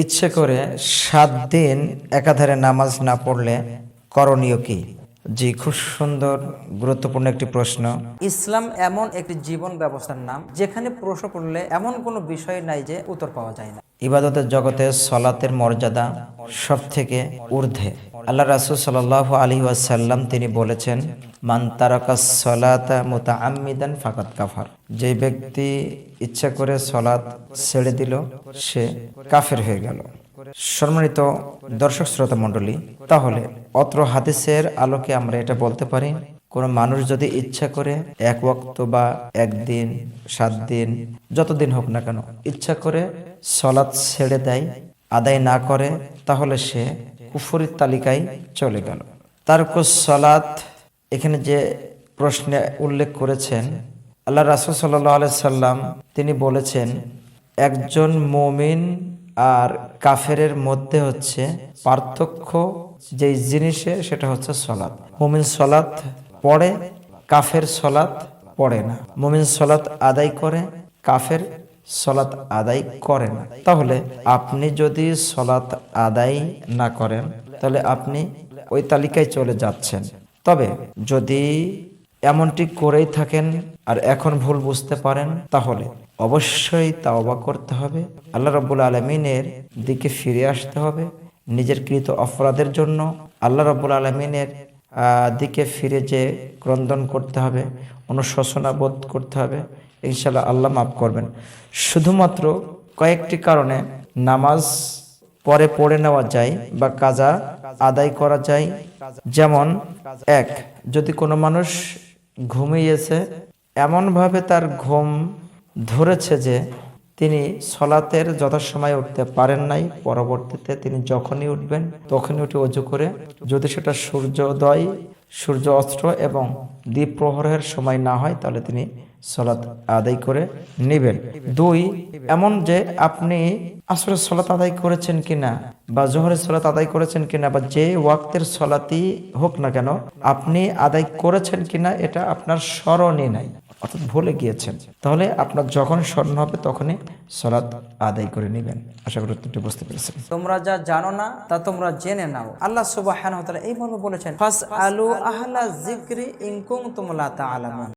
ইচ্ছে করে 7 দিন একাধারে নামাজ না পড়লে করণীয় কি? জি, খুব সুন্দর গুরুত্বপূর্ণ একটি প্রশ্ন। ইসলাম এমন একটি জীবন ব্যবস্থার নাম যেখানে প্রশ্ন করলে এমন কোনো বিষয় নাই যে উত্তর পাওয়া যায় না। ইবাদতের জগতে সলাতের মর্যাদা সব থেকে ঊর্ধ্বে। আল্লাহ রাসূল সাল্লাল্লাহু আলাইহি ওয়াসাল্লাম তিনি বলেছেন, মান তারাকাস সলাতা মুতাআম্মিদান ফাকাদ কাফার। যে ব্যক্তি ইচ্ছা করে সলাত ছেড়ে দিল সে কাফের হয়ে গেল। সম্মানিত দর্শক শ্রোতা মণ্ডলী, তাহলে অত্র হাদিসের আলোকে আমরা এটা বলতে পারি, কোনো মানুষ যদি ইচ্ছা করে এক ওয়াক্ত বা একদিন 7 দিন যতদিন হোক না কেন ইচ্ছা করে সলাৎ ছেড়ে দেয়, আদায় না করে, তাহলে সে কুফরির তালিকায় চলে গেল। তারকুস সলাত এখানে যে প্রশ্নে উল্লেখ করেছেন, আল্লাহ রাসূল সাল্লাল্লাহু আলাইহি সাল্লাম তিনি বলেছেন, একজন মুমিন আর কাফেরের মধ্যে হচ্ছে পার্থক্য যেই জিনিসে, সেটা হচ্ছে সলাৎ। মুমিন সলাৎ পড়ে, কাফের সলাৎ পড়ে না। মুমিন সলাৎ আদায় করে, কাফের সলাৎ আদায় করে না। তাহলে আপনি যদি সলাৎ আদায় না করেন তাহলে আপনি ওই তালিকায় চলে যাচ্ছেন। তবে যদি এমনটি করেই থাকেন আর এখন ভুল বুঝতে পারেন, তাহলে অবশ্যই তাওবা করতে হবে, আল্লাহ রাব্বুল আলামিনের দিকে ফিরে আসতে হবে। নিজের কৃত অপরাধের জন্য আল্লাহ রাব্বুল আলামিনের দিকে ফিরে যে ক্রন্দন করতে হবে, অনুশোচনা বোধ করতে হবে। ইনশাআল্লাহ আল্লাহ মাফ করবেন। শুধুমাত্র কয়েকটি কারণে নামাজ পরে পড়ে নেওয়া যায় বা কাজা আদায় করা যায়। যেমন, এক, যদি কোনো মানুষ ঘুমিয়েছে, এমনভাবে তার ঘুম ধরেছে যে তিনি সলাতের যথাসময়ে উঠতে পারেন নাই, পরবর্তীতে তিনি যখনই উঠবেন তখনই উঠে ওযু করে, যদি সেটা সূর্যোদয়, সূর্য অস্ত এবং দ্বীপ প্রহরের সময় না হয়, তাহলে তিনি সলাত আদায় করে নেবেন। দুই, এমন যে আপনি আসরের সলাত আদায় করেছেন কিনা বা জোহরের সলাত আদায় করেছেন কিনা বা যে ওয়াক্তের সলাতই হোক না কেন আপনি আদায় করেছেন কিনা এটা আপনার স্মরণে নাই, অর্থাৎ ভুলে গিয়েছেন, তাহলে আপনার যখন স্মরণ হবে তখনই সলাত আদায় করে নেবেন। আশা করি উত্তরটি বুঝতে পেরেছেন। তোমরা যা জানো না তা তোমরা জেনে নাও। আল্লাহ সুবহানাহু ওয়া তাআলা এইভাবে বলেছেন, ফাসআলু আহলা যিকরি ইন কুনতুম লা তা'লামুন।